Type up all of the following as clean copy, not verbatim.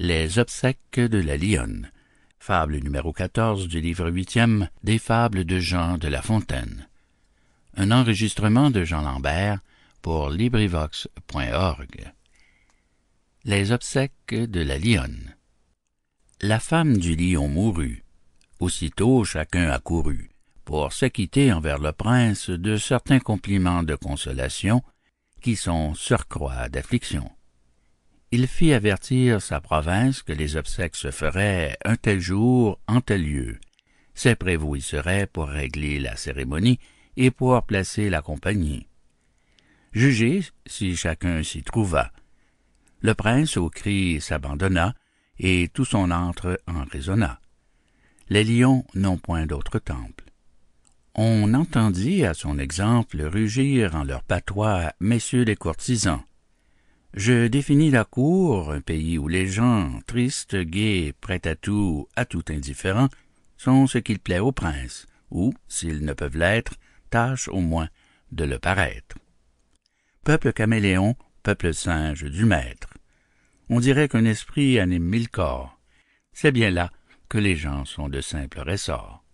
Les obsèques de la lionne. Fable numéro 14 du livre 8e des fables de Jean de La Fontaine. Un enregistrement de Jean Lambert pour LibriVox.org. Les obsèques de la lionne. La femme du lion mourut. Aussitôt chacun accourut, pour s'acquitter envers le prince de certains compliments de consolation, qui sont surcroît d'affliction. Il fit avertir sa province que les obsèques se feraient un tel jour en tel lieu. Ses prévôts y seraient pour régler la cérémonie et pour placer la compagnie. Jugez si chacun s'y trouva. Le prince au cri s'abandonna, et tout son antre en résonna. Les lions n'ont point d'autre temple. On entendit à son exemple rugir en leur patois messieurs les courtisans. Je définis la cour, un pays où les gens, tristes, gais, prêts à tout indifférents, sont ce qu'il plaît au prince, ou, s'ils ne peuvent l'être, tâchent au moins de le paraître. Peuple caméléon, peuple singe du maître. On dirait qu'un esprit anime 1000 corps. C'est bien là que les gens sont de simples ressorts.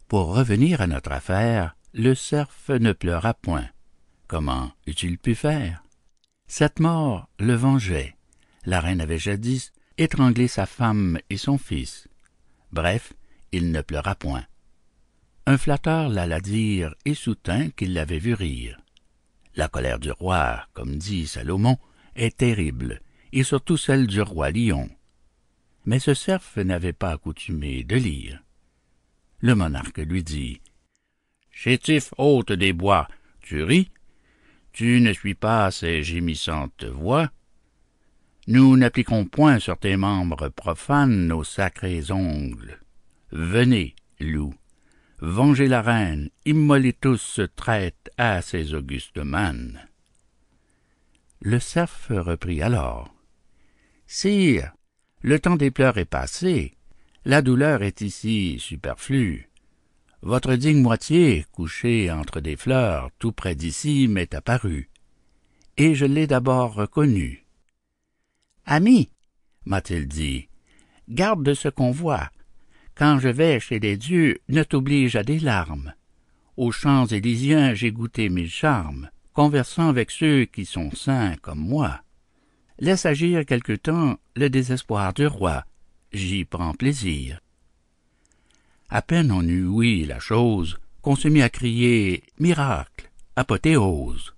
Pour revenir à notre affaire, le cerf ne pleura point. Comment eût-il pu faire? Cette mort le vengeait. La reine avait jadis étranglé sa femme et son fils. Bref, il ne pleura point. Un flatteur l'alla dire et soutint qu'il l'avait vu rire. La colère du roi, comme dit Salomon, est terrible, et surtout celle du roi lion. Mais ce cerf n'avait pas accoutumé de lire. Le monarque lui dit « Chétif hôte des bois, tu ris? Tu ne suis pas ces gémissantes voix? Nous n'appliquons point sur tes membres profanes nos sacrés ongles. Venez, loup, vengez la reine, immolez tous ce traître à ces augustes mânes. » Le cerf reprit alors. « Sire, le temps des pleurs est passé, la douleur est ici superflue. Votre digne moitié, couchée entre des fleurs, tout près d'ici, m'est apparue, et je l'ai d'abord reconnue. Ami, m'a-t-il dit, garde de ce qu'on voit. Quand je vais chez les dieux, ne t'oblige à des larmes. Aux champs élysiens, j'ai goûté 1000 charmes, conversant avec ceux qui sont saints comme moi. Laisse agir quelque temps le désespoir du roi, j'y prends plaisir. À peine on eut ouï la chose, qu'on se mit à crier « Miracle, apothéose !»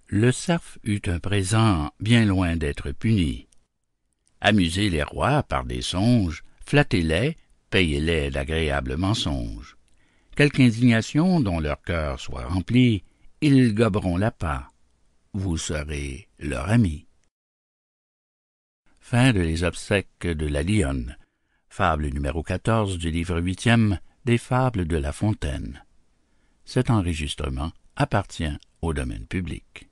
Le cerf eut un présent bien loin d'être puni. Amusez les rois par des songes, flattez-les, payez-les d'agréables mensonges. Quelque indignation dont leur cœur soit rempli, ils goberont l'appât. Vous serez leur ami. Fin de Les obsèques de la lionne. Fable numéro 14 du livre 8e des fables de La Fontaine. Cet enregistrement appartient au domaine public.